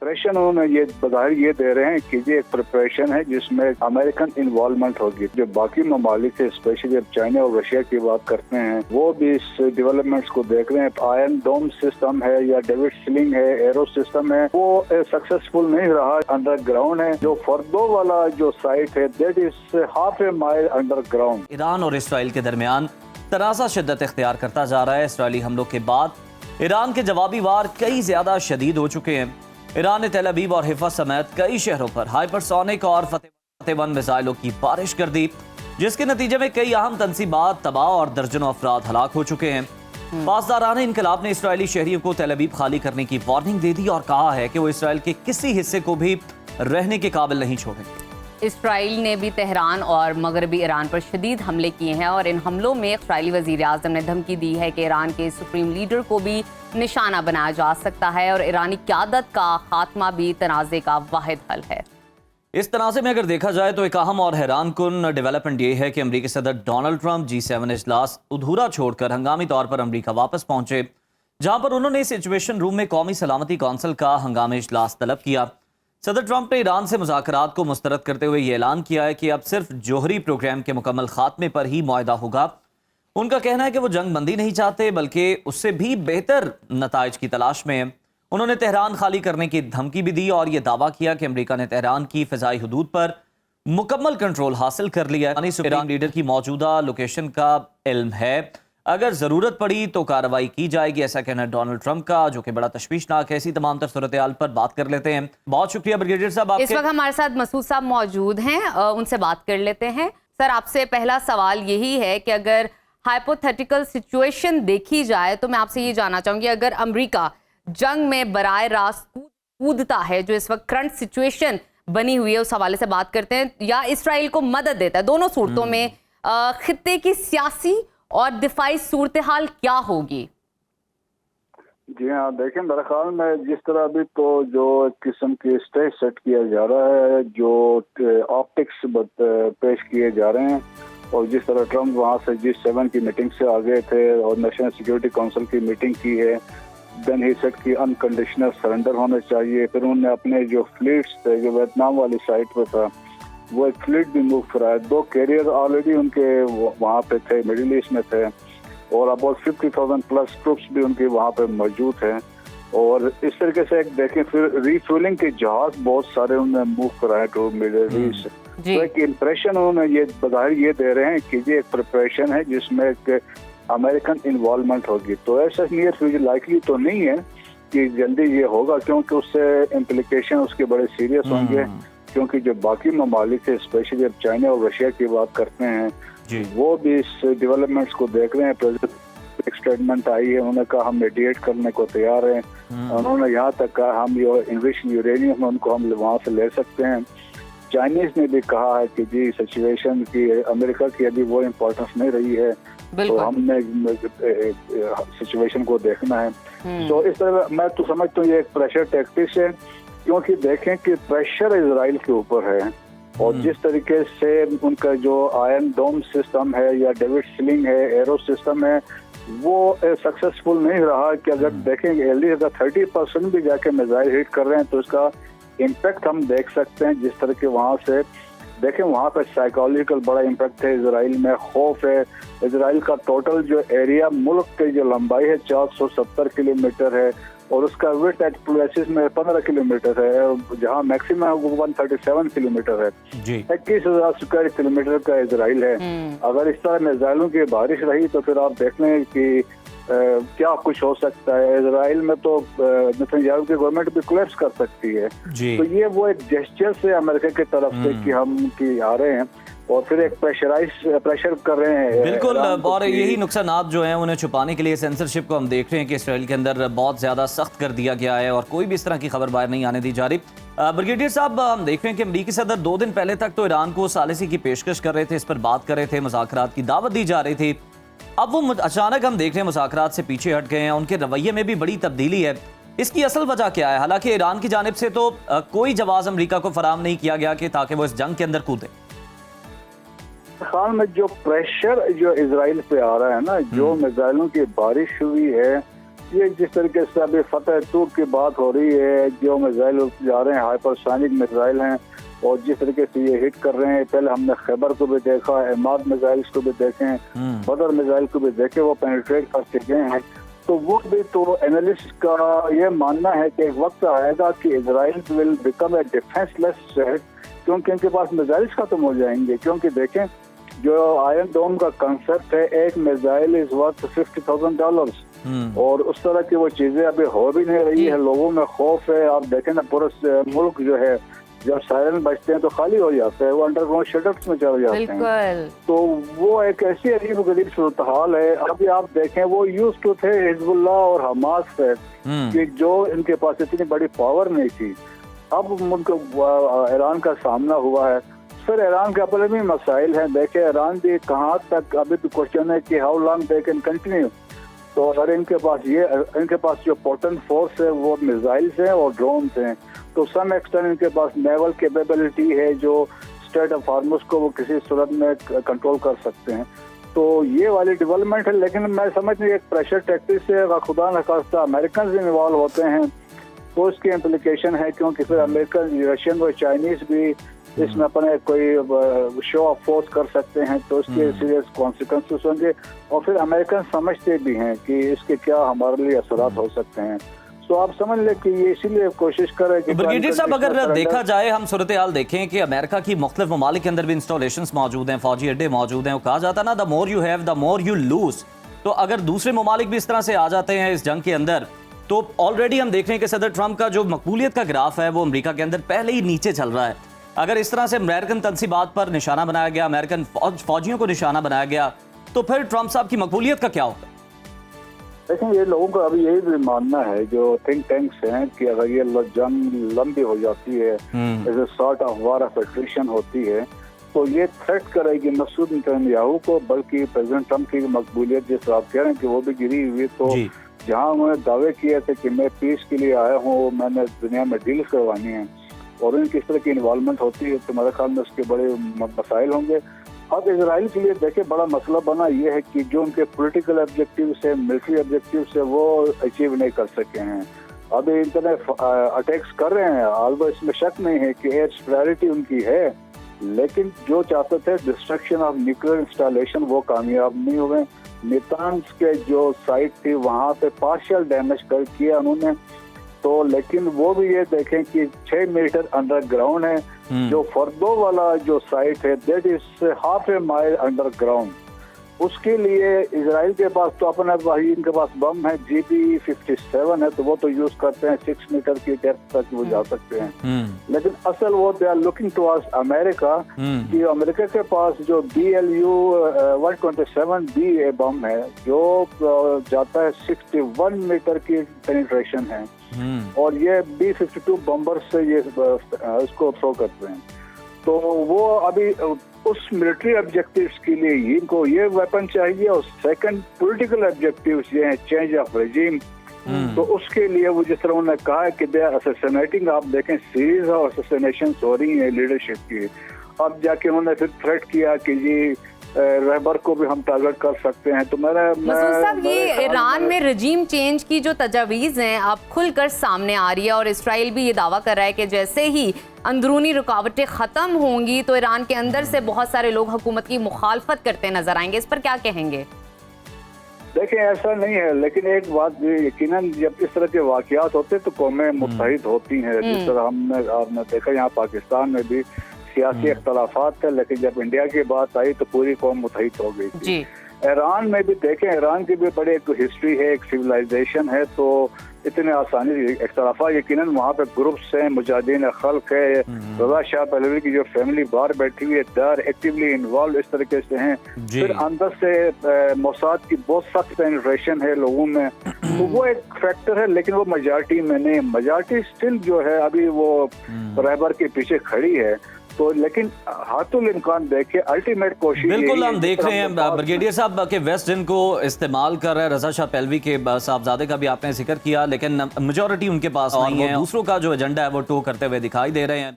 Impression उन्होंने ये बधाई ये दे रहे हैं कि ये एक प्रिपरेशन है जिसमें अमेरिकन इन्वॉल्वमेंट होगी। जो बाकी ममालिक है, स्पेशली जब चाइना और रशिया की बात करते हैं, वो भी इस डेवलपमेंट्स को देख रहे हैं। आयरन डोम सिस्टम है या डेविड स्लिंग है, एरो सिस्टम है, वो सक्सेसफुल नहीं रहा। अंडरग्राउंड है। जो फर्दो वाला जो साइट है, that is half A mile underground. Iran और इसराइल के दरमियान तनाज़ा शिद्दत इख्तियार करता जा रहा है। इसराइली हमलों के बाद ईरान के जवाबी वार कई ज्यादा शदीद हो चुके हैं। ईरान ने तेल अवीव और हिफा समेत कई शहरों पर हाइपरसोनिक और फतेह 1 मिसाइलों की बारिश कर दी, जिसके नतीजे में कई अहम तंसीबात तबाह और दर्जनों अफराद हलाक हो चुके हैं। पासदारान इनकलाब ने इसराइली शहरियों को तेल अवीव खाली करने की वार्निंग दे दी और कहा है कि वो इसराइल के किसी हिस्से को भी रहने के काबिल नहीं छोड़ेंगे। इसराइल ने भी तेहरान और मगरबी ईरान पर शदीद हमले किए हैं और इन हमलों में इसराइली वज़ीर-ए-आज़म ने धमकी दी है कि ईरान के सुप्रीम लीडर को भी निशाना बनाया जा सकता है और ईरानी क़यादत का खात्मा भी तनाज़े का वाहिद हल है। इस तनाज़े में अगर देखा जाए तो एक अहम और हैरान कुन डेवलपमेंट ये है कि अमरीकी सदर डोनाल्ड ट्रंप G7 इजलास अधूरा छोड़कर हंगामी तौर पर अमरीका वापस पहुंचे, जहां पर उन्होंने सिचुएशन रूम में कौमी सलामती कौंसिल का हंगामी इजलास तलब किया। सदर ट्रंप ने ईरान से मुज़ाकरात को मुस्तरद करते हुए ये ऐलान किया है कि अब सिर्फ जोहरी प्रोग्राम के मुकम्मल खात्मे पर ही मुआहदा होगा। उनका कहना है कि वो जंग बंदी नहीं चाहते बल्कि उससे भी बेहतर नताइज की तलाश में है। उन्होंने तेहरान खाली करने की धमकी भी दी और ये दावा किया कि अमरीका ने तेहरान की फ़िज़ाई हदूद पर मुकम्मल कंट्रोल हासिल कर लिया है। ईरान लीडर की मौजूदा लोकेशन का इल्म है, अगर जरूरत पड़ी तो कार्रवाई की जाएगी, ऐसा कहना डोनाल्ड ट्रंप का, जो कि बड़ा तशवीशनाक है। ऐसी तमाम तर सूरत हाल पर बात कर लेते हैं। बहुत शुक्रिया ब्रिगेडियर साहब। इस वक्त हमारे साथ मसूद साहब मौजूद हैं, उनसे बात कर लेते हैं। सर, आपसे पहला सवाल यही है कि अगर हाइपोथेटिकल सिचुएशन देखी जाए तो मैं आपसे ये जानना चाहूंगी, अगर अमेरिका जंग में बराह रास्त कूदता है, जो इस वक्त करंट सिचुएशन बनी हुई है उस हवाले से बात करते हैं, या इसराइल को मदद देता है, दोनों सूरतों में खित्ते की सियासी और दिफाई सूरत हाल क्या होगी? जी हाँ, देखें, मेरे ख्याल में जिस तरह अभी तो जो किस्म की स्टेज सेट किया जा रहा है, जो ऑप्टिक्स पेश किए जा रहे हैं, और जिस तरह ट्रंप वहाँ से G7 की मीटिंग से आ गए थे और नेशनल सिक्योरिटी काउंसिल की मीटिंग की है, देन ही सेट की अनकंडीशनल सरेंडर होने चाहिए। फिर उन्होंने अपने जो फ्लीट्स थे, जो वियतनाम वाली साइड पर था, वो एक फ्लीट भी मूव कराया। 2 कैरियर ऑलरेडी उनके वहाँ पे थे, मिडिल ईस्ट में थे, और अबाउट 50,000 प्लस ट्रुप्स भी उनके वहाँ पे मौजूद हैं। और इस तरीके से एक देखें, फिर रिफ्यूलिंग के जहाज बहुत सारे उन्होंने मूव कराए टू मिडिल ईस्ट। तो एक इम्प्रेशन उन्होंने ये बधाई ये दे रहे हैं कि ये एक प्रिपरेशन है जिसमें एक अमेरिकन इन्वॉल्वमेंट होगी। तो ऐसा नियर फ्यूचर लाइकली तो नहीं है कि जल्दी ये होगा, क्योंकि उससे इम्प्लीकेशन उसके बड़े सीरियस होंगे। क्योंकि जो बाकी ममालिक है, स्पेशली जब चाइना और रशिया की बात करते हैं, वो भी इस डेवलपमेंट्स को देख रहे हैं। प्रेसिडेंट एक स्टेटमेंट आई है, उन्होंने कहा हम मेडिएट करने को तैयार हैं। उन्होंने यहाँ तक कहा हम जो इन्वेस्ट यूरेनियम उनको हम वहाँ से ले सकते हैं। चाइनीज ने भी कहा है कि जी सिचुएशन की अमेरिका की अभी वो इम्पोर्टेंस नहीं रही है, तो हमने सिचुएशन को देखना है। तो इस तरह मैं तो समझता हूँ ये एक प्रेशर टैक्टिक्स है, क्योंकि देखें कि प्रेशर इजराइल के ऊपर है, और जिस तरीके से उनका जो आयरन डोम सिस्टम है या डेविड स्लिंग है, एरो सिस्टम है, वो सक्सेसफुल नहीं रहा। कि अगर देखेंगे अगर 30% भी जाके मिसाइल हिट कर रहे हैं तो इसका इम्पैक्ट हम देख सकते हैं। जिस तरह के वहाँ से देखें, वहाँ पे साइकोलॉजिकल बड़ा इम्पैक्ट है, इजराइल में खौफ है। इजराइल का टोटल जो एरिया, मुल्क की जो लंबाई है 470 किलोमीटर है, और उसका विड्थ एट प्लेसेस में 15 किलोमीटर है, जहाँ मैक्सिमम 137 किलोमीटर है। 21,000 स्क्वायर किलोमीटर का इजराइल है। अगर इस तरह मिसाइलों की बारिश रही तो फिर आप देख लें कि क्या कुछ हो सकता है। इजराइल में तो नेतन्याहू की गवर्नमेंट भी कोलैप्स कर सकती है। तो ये वो एक जेस्चर से अमेरिका की तरफ से कि हम की आ रहे हैं, और फिर एक प्रेशर कर रहे हैं। बिल्कुल, और यही नुकसानात जो हैं उन्हें छुपाने के लिए सेंसरशिप को हम देख रहे हैं कि इसराइल के अंदर बहुत ज़्यादा सख्त कर दिया गया है और कोई भी इस तरह की खबर बाहर नहीं आने दी जा रही। ब्रिगेडियर साहब, हम देख रहे हैं कि अमरीकी सदर 2 दिन पहले तक तो ईरान को सालिसी की पेशकश कर रहे थे, इस पर बात कर रहे थे, मुज़ाकरात की दावत दी जा रही थी। अब वो अचानक हम देख रहे हैं मुज़ाकरात से पीछे हट गए हैं, उनके रवैये में भी बड़ी तब्दीली है। इसकी असल वजह क्या है? हालांकि ईरान की जानिब से तो कोई जवाब अमरीका को फराहम नहीं किया गया कि ताकि वो इस जंग के अंदर कूदे। हाल में जो प्रेशर जो इजराइल पे आ रहा है ना, जो मिसाइलों की बारिश हुई है, ये जिस तरीके से अभी फतेह तूक की बात हो रही है, जो मिसाइल जा रहे हैं हाइपरसोनिक मिसाइल हैं, और जिस तरीके से ये हिट कर रहे हैं, पहले हमने खैबर को भी देखा, इमाद मिसाइल्स को भी देखे, बदर मिसाइल को भी देखे, वो पेनिट्रेट कर चुके हैं। तो वो भी तो एनालिस्ट का ये मानना है कि एक वक्त आएगा कि Israel will become a defenceless state, क्योंकि इनके पास मिसाइल्स खत्म हो जाएंगे। क्योंकि देखें, जो आयरन डोम का कंसेप्ट है, एक मिसाइल इज वर्थ $50,000, और उस तरह की वो चीजें अभी हो भी नहीं रही है। लोगों में खौफ है। आप देखें ना, पूरा मुल्क जो है जब सायरन बजते हैं तो खाली हो जाता है, वो अंडरग्राउंड शेल्टर्स में चले जाते हैं। तो वो एक ऐसी अजीब गरीब सूरत हाल है। अभी आप देखें, वो यूज टू थे हिजबुल्ला और हमास से, कि जो इनके पास इतनी बड़ी पावर नहीं थी। अब उनको ईरान का सामना हुआ है। फिर ईरान के अपने भी मसाइल हैं। देखे, ईरान भी कहाँ तक, अभी तो क्वेश्चन है कि how long they can continue. तो अगर इनके पास जो पोटेंट फोर्स है वो मिसाइल्स हैं और ड्रोन्स हैं, तो सम एक्सटेंट इनके पास नेवल कैपेबिलिटी है, जो स्टेट ऑफ हार्मस को वो किसी सूरत में कंट्रोल कर सकते हैं। तो ये वाली डेवलपमेंट है। लेकिन मैं समझ नहीं, एक प्रेशर टैक्टिक से अगर खुदा न खास्ता अमेरिकन इन्वॉल्व होते हैं तो इसकी इम्प्लीकेशन है, क्योंकि फिर अमेरिकन, रशियन और चाइनीज भी इसमें अपने कोई शो ऑफ फोर्स कर सकते हैं, तो इसके सीरियस कॉन्सिक्वेंसेस होंगे। और फिर अमेरिकन समझते भी हैं कि इसके क्या हमारे लिए असरात हो सकते हैं। तो आप समझ लें कि ये इसीलिए कोशिश कर रहे हैं। ब्रिगेडियर साहब, अगर देखा जाए, हम सूरत हाल देखें कि अमेरिका की मुख्तलिफ ममालिक के अंदर भी इंस्टॉलेशन मौजूद हैं, फौजी अड्डे मौजूद हैं। वो कहा जाता ना, the more you have the more you lose. तो अगर दूसरे ममालिक भी इस तरह से आ जाते हैं इस जंग के अंदर, तो ऑलरेडी हम देख रहे हैं कि सदर ट्रंप का जो मकबूलियत का ग्राफ है वो अमेरिका के अंदर पहले ही नीचे चल रहा है। अगर इस तरह से अमेरिकन तनसीबात पर निशाना बनाया गया, अमेरिकन फौजियों को निशाना बनाया गया, तो फिर ट्रंप साहब की मकबूलियत का क्या होगा? लेकिन ये लोगों का अभी यही भी मानना है, जो थिंक टैंक्स हैं, कि अगर ये जंग लंबी हो जाती है, जैसे sort of war of attrition होती है, तो ये थ्रेट करेगी मसूद नेतन्याहू को, बल्कि प्रेसिडेंट ट्रंप की मकबूलियत, जिस आप कह रहे हैं कि वो भी गिरी हुई। तो जहाँ उन्होंने दावे किए थे कि मैं पीस के लिए आया हूँ, मैंने दुनिया में डील करवानी है, और उनकी इस तरह की इन्वॉल्वमेंट होती है, तो मेरे ख्याल में उसके बड़े मसाइल होंगे। अब इजराइल के लिए देखे, बड़ा मसला बना ये है कि जो उनके पॉलिटिकल ऑब्जेक्टिव से, मिलिट्री ऑब्जेक्टिव से, वो अचीव नहीं कर सके हैं। अभी इंटरनेट अटैक्स कर रहे हैं, आल्बो इसमें शक नहीं है कि एयर सुपीरियरिटी उनकी है, लेकिन जो चाहते थे डिस्ट्रक्शन ऑफ न्यूक्लियर इंस्टॉलेशन, वो कामयाब नहीं हुए। नेतान्स के जो साइट थी वहां पे पार्शियल डैमेज कर किया उन्होंने। तो लेकिन वो भी ये देखें कि 6 मीटर अंडरग्राउंड है। जो फर्दो वाला जो साइट है, that is half A mile underground. उसके लिए इजराइल के पास तो अपना वही, इनके पास बम है, GP-57 है, तो वो तो यूज करते हैं 6 मीटर की डेप्थ तक वो जा सकते हैं। लेकिन असल वो they are looking towards America, कि अमेरिका के पास जो BLU-127B बम है, जो जाता है 61 मीटर की पेनिट्रेशन है, और ये B-52 बम्बर से ये इसको थ्रो करते हैं। तो वो अभी उस मिलिट्री ऑब्जेक्टिव्स के लिए इनको ये वेपन चाहिए, और सेकंड पॉलिटिकल ऑब्जेक्टिव्स ये हैं चेंज ऑफ रेजिम। तो उसके लिए वो जिस तरह उन्होंने कहा है कि दे आर असैसिनेटिंग, आप देखें सीरीज ऑफ असैसिनेशंस हो रही हैं लीडरशिप की। अब जाके उन्होंने फिर थ्रेट किया कि जी रहबर को भी हम टारगेट कर सकते हैं। तो साहब, ये ईरान में रजीम चेंज की जो तजावीज़ हैं अब खुलकर सामने आ रही है, और इसराइल भी ये दावा कर रहा है कि जैसे ही अंदरूनी रुकावटें ख़त्म होंगी तो ईरान के अंदर से बहुत सारे लोग हुकूमत की मुखालफत करते नजर आएंगे। इस पर क्या कहेंगे? देखें, ऐसा नहीं है, लेकिन एक बात यकीनन जब इस तरह के वाक़यात होते हैं तो कौमें मुत्तहिद होती हैं। जिस तरह आपने देखा यहाँ पाकिस्तान में भी सियासी इख्तलाफात थे, लेकिन जब इंडिया की बात आई तो पूरी कौम मुत्तहिद हो गई थी। ईरान में भी देखें, ईरान की भी बड़ी एक हिस्ट्री है, एक सिविलाइजेशन है, तो इतने आसानी इख्तलाफात यकीनन वहाँ पे ग्रुप्स हैं, मुजाहिदीन खल्क है, रज़ा शाह पहलवी की जो फैमिली बाहर बैठी हुई है, दर एक्टिवली इन्वॉल्व इस तरीके से हैं। फिर अंदर से मोसाद की बहुत सख्त पेनिट्रेशन है लोगों में, तो वो एक फैक्टर है। लेकिन वो मेजॉरिटी में नहीं, मेजॉरिटी स्टिल जो है अभी वो रहबर के पीछे खड़ी है। तो लेकिन हाथुल इम्कान देखे अल्टीमेट कोशिश, बिल्कुल हम देख रहे हैं ब्रिगेडियर साहब के वेस्ट जिनको इस्तेमाल कर रहे हैं, रज़ा शाह पहलवी के साहबजादे का भी आपने जिक्र किया, लेकिन मेजॉरिटी उनके पास नहीं है। दूसरों का जो एजेंडा है वो टो करते हुए दिखाई दे रहे हैं।